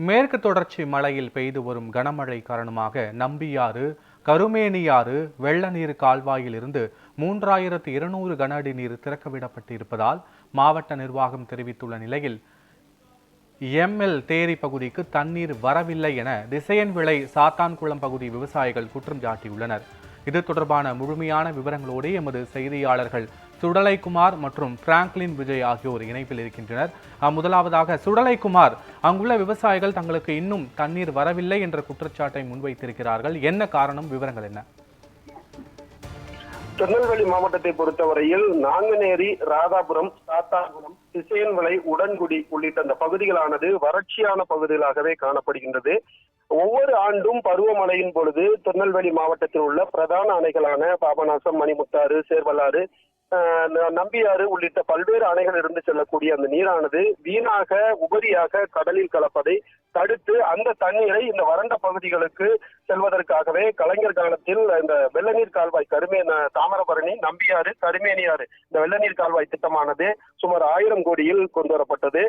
மேற்கு தொடர்ச்சி மலையில் பெய்து வரும் கனமழை காரணமாக நம்பியாறு, கருமேனியாறு வெள்ள நீர் கால்வாயில் இருந்து 3200 கன அடி நீர் திறக்கவிடப்பட்டு இருப்பதால் மாவட்ட நிர்வாகம் தெரிவித்துள்ள நிலையில் எம்எல் தேரி பகுதிக்கு தண்ணீர் வரவில்லை என திசையன்விளை சாத்தான்குளம் பகுதி விவசாயிகள் குற்றம் சாட்டியுள்ளனர். இது தொடர்பான முழுமையான விவரங்களோடு எமது செய்தியாளர்கள் சுடலைக்குமார் மற்றும் பிராங்க்லின் விஜய் ஆகியோர் இணைப்பில் இருக்கின்றனர். முதலாவதாக சுடலைக்குமார், அங்குள்ள விவசாயிகள் தங்களுக்கு இன்னும் தண்ணீர் வரவில்லை என்ற குற்றச்சாட்டை முன்வைத்திருக்கிறார்கள். என்ன காரணம், விவரங்கள் என்ன? திருநெல்வேலி மாவட்டத்தை பொறுத்தவரையில் நாங்குநேரி, ராதாபுரம், சாத்தான்குளம், திசையன்விளை, உடன்குடி உள்ளிட்ட அந்த பகுதிகளானது வறட்சியான பகுதிகளாகவே காணப்படுகின்றது. ஒவ்வொரு ஆண்டும் பருவமழையின் பொழுது திருநெல்வேலி மாவட்டத்தில் உள்ள பிரதான அணைகளான பாபநாசம், மணிமுத்தாறு, சேர்வலாறு, நம்பியாறு உள்ளிட்ட பல்வேறு அணைகள் இருந்து செல்லக்கூடிய அந்த நீரானது வீணாக உபரியாக கடலில் கலப்பதை தடுத்து அந்த தண்ணீரை இந்த வறண்ட பகுதிகளுக்கு செல்வதற்காகவே கலைஞர் காலத்தில் இந்த வெள்ளநீர் கால்வாய் தாமிரபரணி, நம்பியாறு, கருமேனியாறு இந்த வெள்ளநீர் கால்வாய் திட்டமானது சுமார் 1000 கோடியில் கொண்டு வரப்பட்டது.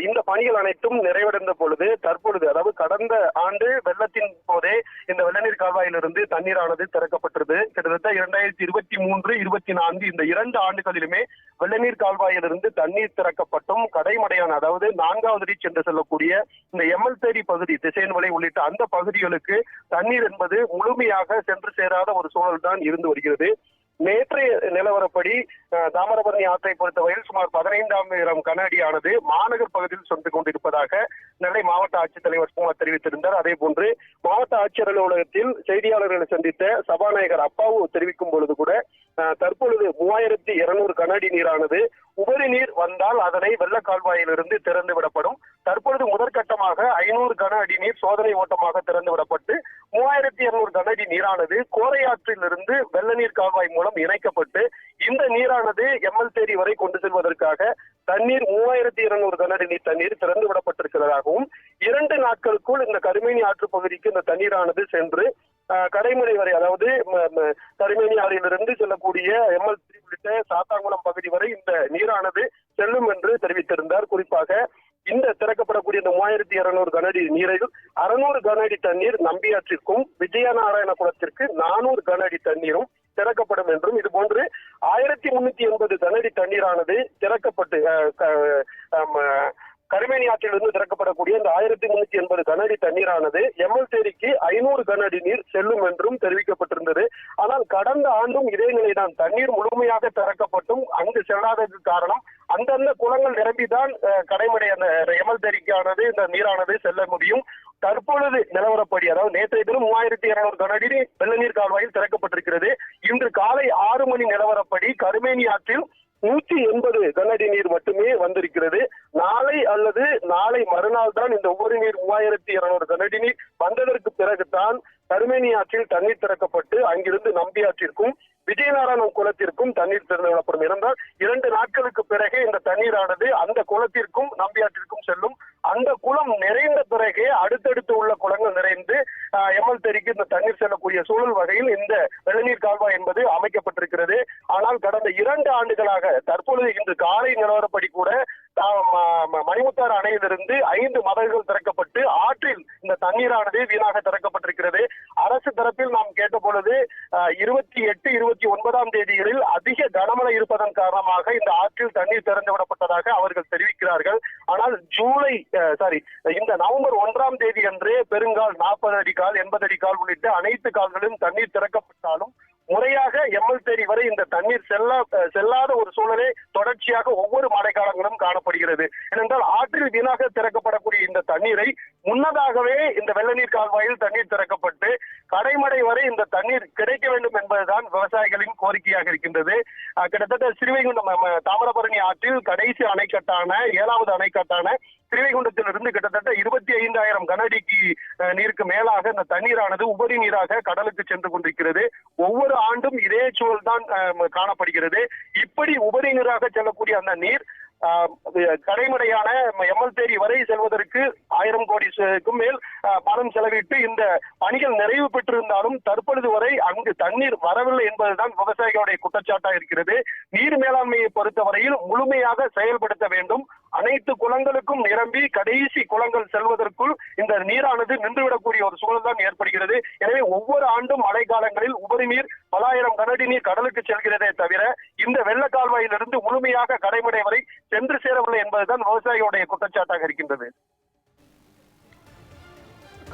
இந்த பணிகள் அனைத்தும் நிறைவடைந்த பொழுது தற்பொழுது, அதாவது கடந்த ஆண்டு வெள்ளத்தின் போதே இந்த வெள்ளநீர் கால்வாயிலிருந்து தண்ணீரானது திறக்கப்பட்டது. கிட்டத்தட்ட 2023, 24 இந்த 2 ஆண்டுகளிலுமே வெள்ளநீர் கால்வாயிலிருந்து தண்ணீர் திறக்கப்பட்டும் கடைமடையான, அதாவது 4வது ரீச் என்று சொல்லக்கூடிய இந்த எம்எல் தேரி பகுதி, திசையன்விளை உள்ளிட்ட அந்த பகுதிகளுக்கு தண்ணீர் என்பது முழுமையாக சென்று சேராத ஒரு சூழல் தான் இருந்து வருகிறது. நேற்றைய நிலவரப்படி தாமிரபரணி ஆற்றை பொறுத்தவரையில் சுமார் 15,000 கன அடியானது மாநகர் பகுதியில் சென்று கொண்டிருப்பதாக நெல்லை மாவட்ட ஆட்சித்தலைவர் குமார் தெரிவித்திருந்தார். அதே போன்று மாவட்ட ஆட்சியர் அலுவலகத்தில் செய்தியாளர்களை சந்தித்த சபாநாயகர் அப்பாவு தெரிவிக்கும் பொழுது கூட தற்பொழுது 3200 கன அடி நீரானது உபரி நீர் வந்தால் அதனை வெள்ள கால்வாயிலிருந்து திறந்து விடப்படும். தற்பொழுது முதற்கட்டமாக 500 கன அடி நீர் சோதனை ஓட்டமாக திறந்து விடப்பட்டு 3200 கன அடி நீரானது கோரையாற்றிலிருந்து வெள்ளநீர் கால்வாய் மூலம் இணைக்கப்பட்டு இந்த நீரானது எம்எல் தேரி வரை கொண்டு செல்வதற்காக தண்ணீர் 3200 கன அடி நீர் தண்ணீர் திறந்து விடப்பட்டிருக்கிறதாகவும் 2 நாட்களுக்குள் இந்த கருமேனி ஆற்று பகுதிக்கு இந்த தண்ணீரானது சென்று கடைமடை வரை, அதாவது கருமேனி ஆறிலிருந்து செல்லக்கூடிய எம்எல் தேரி உள்ளிட்ட சாத்தான்குளம் பகுதி வரை இந்த நீரானது செல்லும் என்று தெரிவித்திருந்தார். குறிப்பாக இந்த திறக்கப்படக்கூடிய இந்த 3200 கன அடி நீரில் 600 கன அடி தண்ணீர் நம்பியாற்றிற்கும் விஜயநாராயண குளத்திற்கு 400 கன அடி தண்ணீரும் திறக்கப்படும் என்றும், இது போன்று 1380 கன அடி தண்ணீரானது திறக்கப்பட்டு கருமேனி ஆற்றிலிருந்து திறக்கப்படக்கூடிய இந்த 1380 கன அடி தண்ணீரானது எம்எல் தேரிக்கு 500 கன அடி நீர் செல்லும் என்றும் தெரிவிக்கப்பட்டிருந்தது. ஆனால் கடந்த ஆண்டும் இதே நிலைதான், தண்ணீர் முழுமையாக திறக்கப்பட்டும் அங்கு செல்லாததற்கு காரணம் அந்தந்த குளங்கள் நிரம்பிதான் கடைமடை அந்த எம்எல் தேரிக்கானது இந்த நீரானது செல்ல முடியும். தற்பொழுது நிலவரப்படி, அதாவது நேற்றைய தினம் 3200 கன அடி வெள்ளநீர் கால்வாயில் திறக்கப்பட்டிருக்கிறது. இன்று காலை 6 மணி நிலவரப்படி கருமேனி ஆற்றில் 180 கன அடி நீர் மட்டுமே வந்திருக்கிறது. நாளை அல்லது நாளை மறுநாள் தான் இந்த உபரி நீர் 3200 கன அடி நீர் வந்ததற்கு பிறகுதான் கருமேனி ஆற்றில் தண்ணீர் திறக்கப்பட்டு அங்கிருந்து நம்பி ஆற்றிற்கும் விஜயநாராயணம் குளத்திற்கும் தண்ணீர் திறந்து விடப்படும். இருந்தால் 2 நாட்களுக்கு பிறகு இந்த தண்ணீரானது அந்த குளத்திற்கும் நம்பியாற்றிற்கும் செல்லும். அந்த குளம் நிறைந்த பிறகே அடுத்தடுத்து உள்ள குளங்கள் நிறைந்து எம்எல் தேரிக்கு இந்த தண்ணீர் செல்லக்கூடிய சூழல் வகையில் இந்த வெள்ளநீர் கால்வாய் என்பது அமைக்கப்பட்டிருக்கிறது. ஆனால் கடந்த 2 ஆண்டுகளாக தற்பொழுது இன்று காலை நிலவரப்படி கூட மணிமுத்தாறு அணையிலிருந்து 5 மதகுகள் திறக்கப்பட்டு ஆற்றில் இந்த தண்ணீரானது வீணாக திறக்கப்பட்டிருக்கிறது. அரசு தரப்பில் நாம் கேட்ட பொழுது 28, 29ஆம் தேதிகளில் அதிக கனமழை இருப்பதன் காரணமாக இந்த ஆற்றில் தண்ணீர் திறந்து விடப்பட்டதாக அவர்கள் தெரிவிக்கிறார்கள். ஆனால் இந்த நவம்பர் 1ஆம் தேதி அன்றே பெருங்கால் 40 அடி கால், 80 அடி கால் உள்ளிட்ட அனைத்து கால்களிலும் தண்ணீர் திறக்கப்பட்டாலும் முறையாக எம்எல் தேரி வரை இந்த தண்ணீர் செல்லாத ஒரு சூழலே தொடர்ச்சியாக ஒவ்வொரு மழைக்காலங்களும் காணப்படுகிறது. ஏனென்றால் ஆற்றில் வீணாக திறக்கப்படக்கூடிய இந்த தண்ணீரை முன்னதாகவே இந்த வெள்ளநீர் கால்வாயில் தண்ணீர் திறக்கப்பட்டு கடைமடை வரை இந்த தண்ணீர் கிடைக்க வேண்டும் என்பதுதான் விவசாயிகளின் கோரிக்கையாக இருக்கின்றது. கிட்டத்தட்ட ஸ்ரீவைகுண்டம் தாமிரபரணி ஆற்றில் கடைசி அணைக்கட்டான 7வது அணைக்கட்டான ஸ்ரீவைகுண்டத்திலிருந்து கிட்டத்தட்ட 25,000 கன அடிக்கு நீருக்கு மேலாக இந்த தண்ணீரானது உபரி நீராக கடலுக்கு சென்று கொண்டிருக்கிறது. ஒவ்வொரு ஆண்டும் இதே சூழல் தான் காணப்படுகிறது. இப்படி உபரி நீராக செல்லக்கூடிய அந்த நீர் கடைமடையான எம்எல் தேரி வரை செல்வதற்கு 1000 கோடிக்கும் மேல் பணம் செலவிட்டு இந்த பணிகள் நிறைவு பெற்றிருந்தாலும் தற்பொழுது வரை அங்கு தண்ணீர் வரவில்லை என்பதுதான் விவசாயிகளுடைய குற்றச்சாட்டாக இருக்கிறது. நீர் மேலாண்மையை பொறுத்தவரையில் முழுமையாக செயல்படுத்த வேண்டும். அனைத்து குளங்களுக்கும் நிரம்பி கடைசி குளங்கள் செல்வதற்குள் இந்த நீரானது நின்றுவிடக்கூடிய ஒரு சூழல் தான் ஏற்படுகிறது. எனவே ஒவ்வொரு ஆண்டும் மழை காலங்களில் உபரி நீர் பல ஆயிரம் கனஅடி நீர் கடலுக்கு செல்கிறதே தவிர இந்த வெள்ள கால்வாயிலிருந்து முழுமையாக கடைமடை வரை சென்று சேரவில்லை என்பதுதான் விவசாயிகளுடைய குற்றச்சாட்டாக இருக்கின்றது.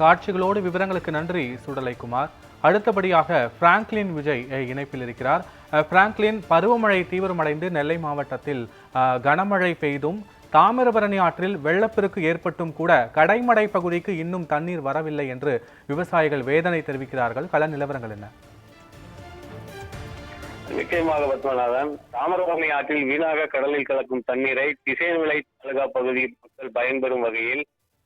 காட்சிகளோடு விவரங்களுக்கு நன்றி சுடலைக்குமார். அடுத்தபடியாக பிராங்க்லின் விஜய் இணைப்பில் இருக்கிறார். பிராங்க்லின், பருவமழை தீவிரமடைந்து நெல்லை மாவட்டத்தில் கனமழை பெய்தும் தாமிரபரணி ஆற்றில் வெள்ளப்பெருக்கு ஏற்பட்டும் கூட கடைமடை பகுதிக்கு இன்னும் தண்ணீர் வரவில்லை என்று விவசாயிகள் வேதனை தெரிவிக்கிறார்கள். கள நிலவரங்கள் என்ன? நிச்சயமாக பத்மநாதன், தாமிரபரணி ஆற்றில் வீணாக கடலில் கலக்கும் தண்ணீரை திசையன்விளை தாலுகா பகுதி மக்கள் பயன்பெறும் வகையில்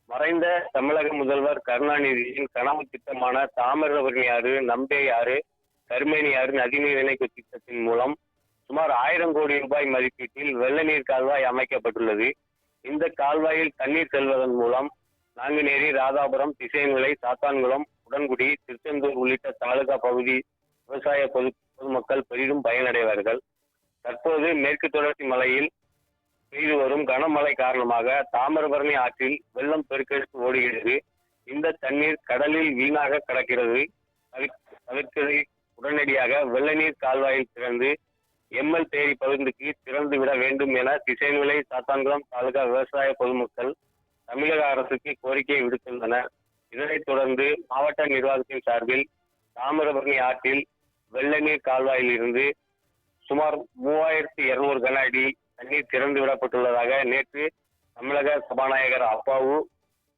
மறைந்த தமிழக முதல்வர் கருணாநிதியின் கனவு திட்டமான தாமிரபரணி ஆறு, நம்பே ஆறு, கருமேனி ஆறு நதிநீர் இணைப்பு திட்டத்தின் மூலம் சுமார் 1000 கோடி ரூபாய் மதிப்பீட்டில் வெள்ள நீர் கால்வாய் அமைக்கப்பட்டுள்ளது. இந்த கால்வாயில் தண்ணீர் செல்வதன் மூலம் நாங்குநேரி, ராதாபுரம், திசையன்விளை, சாத்தான்குளம், உடன்குடி, திருச்செந்தூர் உள்ளிட்ட தாலுகா பகுதி விவசாய பொதுமக்கள் பெரிதும் பயனடைவார்கள். தற்போது மேற்கு தொடர்ச்சி மலையில் பெய்து வரும் கனமழை காரணமாக தாமிரபரணி ஆற்றில் வெள்ளம் பெருக்கெடுத்து ஓடுகிறது. இந்த தண்ணீர் கடலில் வீணாக கடக்கிறது. தவிர்க்கதை உடனடியாக வெள்ள நீர் கால்வாயில் திறந்து எம்எல் தேரி பகுதிக்கு திறந்து விட வேண்டும் என திசையன்விளை, சாத்தான்குளம் தாலுகா விவசாய பொதுமக்கள் தமிழக அரசுக்கு கோரிக்கை விடுத்துள்ளனர். இதனைத் தொடர்ந்து மாவட்ட நிர்வாகத்தின் சார்பில் தாமிரபரணி ஆற்றில் வெள்ள நீர் கால்வாயில் இருந்து சுமார் 3200 கன அடி தண்ணீர் திறந்து விடப்பட்டுள்ளதாக நேற்று தமிழக சபாநாயகர் அப்பாவு,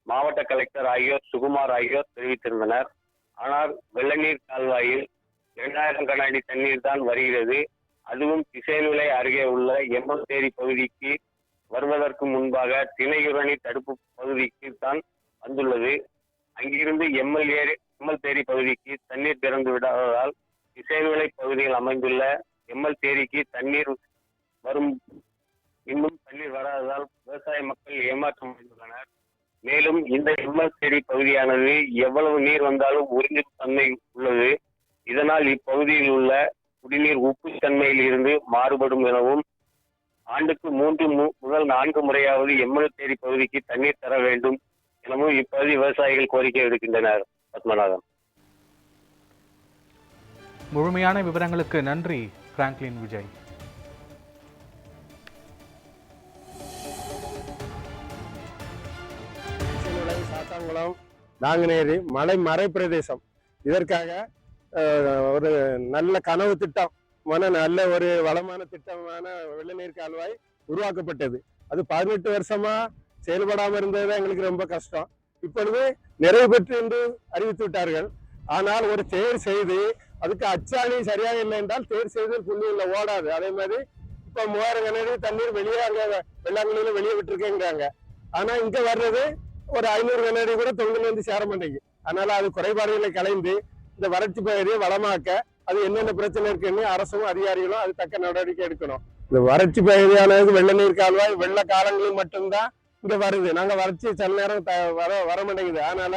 மாவட்ட கலெக்டர் ஆகியோர், சுகுமார் ஆகியோர் தெரிவித்திருந்தனர். ஆனால் வெள்ள நீர் கால்வாயில் 2000 கன அடி தண்ணீர் தான் வருகிறது. அதுவும் திசையன்விளை அருகே உள்ள எம்எல் தேரி பகுதிக்கு வருவதற்கு முன்பாக திணையுரணி தடுப்பு பகுதிக்கு தான் வந்துள்ளது. அங்கிருந்து எம்எல் தேரி பகுதிக்கு தண்ணீர் திறந்து விடாததால் திசையன்விளை பகுதியில் அமைந்துள்ள எம்எல் தேரிக்கு தண்ணீர் வரும் இன்னும் தண்ணீர் வராததால் விவசாய மக்கள் ஏமாற்றம் அடைந்துள்ளனர். மேலும் இந்த எம்எல் தேரி பகுதியானது எவ்வளவு நீர் வந்தாலும் உறிஞ்சும் தன்மை உள்ளது. இதனால் இப்பகுதியில் உள்ள குடிநீர் உப்பு தன்மையில் இருந்து மாறுபடும் எனவும் ஆண்டுக்கு 3 முதல் 4 முறையாவது எம்எல் தேரி பகுதிக்கு தண்ணீர் தர வேண்டும் எனவும் இப்பகுதி விவசாயிகள் கோரிக்கை விடுக்கின்றனர். பத்மநாதன், முழுமையான விவரங்களுக்கு நன்றி பிராங்க்லின் விஜய். சாத்தான்குளம், நாங்குநேரி மலை பிரதேசம். இதற்காக ஒரு நல்ல கனவு திட்டம், நல்ல ஒரு வளமான திட்டமான வெள்ள நீர் கால்வாய் உருவாக்கப்பட்டது. அது 18 வருஷமா செயல்படாம இருந்தது எங்களுக்கு ரொம்ப கஷ்டம். இப்பொழுது நிறைவு பெற்று என்று அறிவித்து விட்டார்கள். ஆனால் ஒரு தேர் செய்து அதுக்கு அச்சாணி சரியாக இல்லை என்றால் தேர் செய்து புள்ளியில் ஓடாது. அதே மாதிரி இப்ப 3000 கன அடி தண்ணீர் வெளியே அங்க வெள்ளாங்குழியில வெளியே விட்டுருக்கேங்கிறாங்க. ஆனா இங்க வர்றது ஒரு 500 கன அடி கூட தொங்குல வந்து சேர மாட்டேங்குது. அதனால அது குறைபாடுகளை கலைந்து இந்த வறட்சி பகுதியை வளமாக்க அது என்னென்ன பிரச்சனை இருக்குன்னு அரசும் அதிகாரிகளும் அது தக்க நடவடிக்கை எடுக்கணும். இந்த வறட்சி பகுதியானது வெள்ள நீர் கால்வாய் வெள்ள காலங்களில் மட்டும்தான் இங்க வருது. நாங்க வறட்சி சில நேரம் வர மாட்டேங்குது. அதனால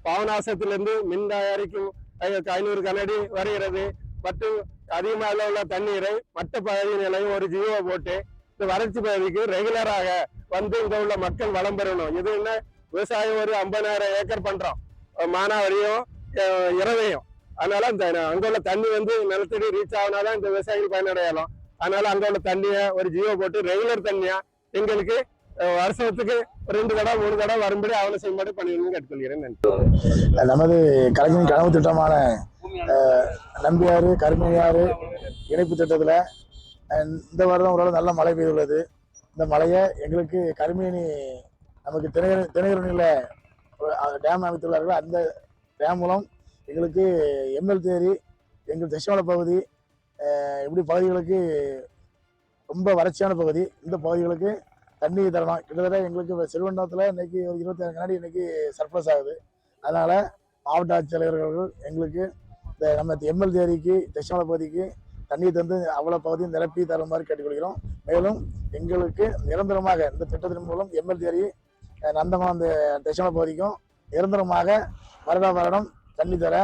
பாவநாசத்திலிருந்து மின் தயாரிக்கும் 500 கன அடி வருகிறது. மற்றும் அதிகமாக உள்ள தண்ணீரை மற்ற பகுதி நிலையும் ஒரு ஜியோ போட்டு இந்த வறட்சி பகுதிக்கு ரெகுலராக வந்து இங்க உள்ள மக்கள் வளம் பெறணும். இது என்ன விவசாயம் ஒரு 50,000 ஏக்கர் பண்றோம், மானாவரியும் இரவையும். அதனால அங்க உள்ள தண்ணி வந்து நிலத்தடி ரீச் ஆகினாதான் இந்த விவசாயிகள் பயனடையலாம். அதனால அங்க உள்ள தண்ணியை ஒரு ஜியோ போட்டு ரெகுலர் தண்ணியா எங்களுக்கு வருஷத்துக்கு 2 தடவை 3 தடவை வரும்படி அவனை செய்யும்படி பண்ணிடணும்னு கேட்டுக்கொள்கிறேன். நன்றி. நமது கலைஞரின் கனவு திட்டமான நம்பியாறு, கருமையாறு இணைப்பு திட்டத்தில் இந்த வருடம் ஓரளவு நல்ல மழை பெய்துள்ளது. இந்த மழையை எங்களுக்கு கருமேனி நமக்கு திணையரணியில் டேம் அமைத்துள்ளார்கள். அந்த டேம் மூலம் எங்களுக்கு எம்எல் தேரி, எங்கள் தட்சிண பகுதி இப்படி பகுதிகளுக்கு ரொம்ப வறட்சியான பகுதி. இந்த பகுதிகளுக்கு தண்ணி தரணும். கிட்டத்தட்ட எங்களுக்கு செல்வண்டத்தில் இன்னைக்கு ஒரு 25 கன அடி இன்னைக்கு சர்ப்ளஸ் ஆகுது. அதனால மாவட்ட ஆட்சியாளர்கள் எங்களுக்கு இந்த நம்ம எம்எல் தேரிக்கு தட்சிண பகுதிக்கு தண்ணீர் தந்து அவ்வளோ பகுதியும் நிரப்பி தர மாதிரி கேட்டுக்கொள்கிறோம். மேலும் எங்களுக்கு நிரந்தரமாக இந்த திட்டத்தின் மூலம் எம்எல் தேரி நந்தகுளம் அந்த தெசமலை பகுதிக்கும் நிரந்தரமாக வருடம் தண்ணி தர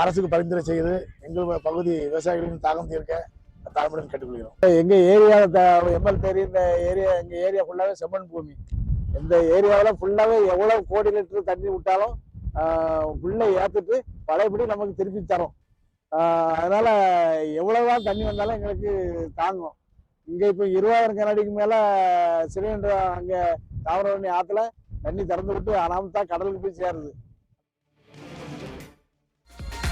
அரசுக்கு பரிந்துரை செய்து எங்கள் பகுதி விவசாயிகளின் தாகம் தீர்க்க தாழ்மையுடன் கேட்டுக்கொள்கிறோம். எங்க ஏரியாவில் எம்எல் பேர் இந்த ஏரியா எங்க ஏரியா ஃபுல்லாவே செம்மண் பூமி. இந்த ஏரியாவில் ஃபுல்லாவே எவ்வளவு கோடி லிட்டர் தண்ணி விட்டாலும் ஃபுல்லா ஏத்துட்டு பழையபடி நமக்கு திருப்பி தரும். அதனால எவ்வளவுதான் தண்ணி வந்தாலும் எங்களுக்கு தாங்கும். இங்க இப்ப 20,000 கனஅடிக்கு மேல சிலிண்டர் அங்க தாமிரபரணி ஆத்துல தண்ணி திறந்து விட்டு அனாமத்தா கடலுக்கு போய் சேருது.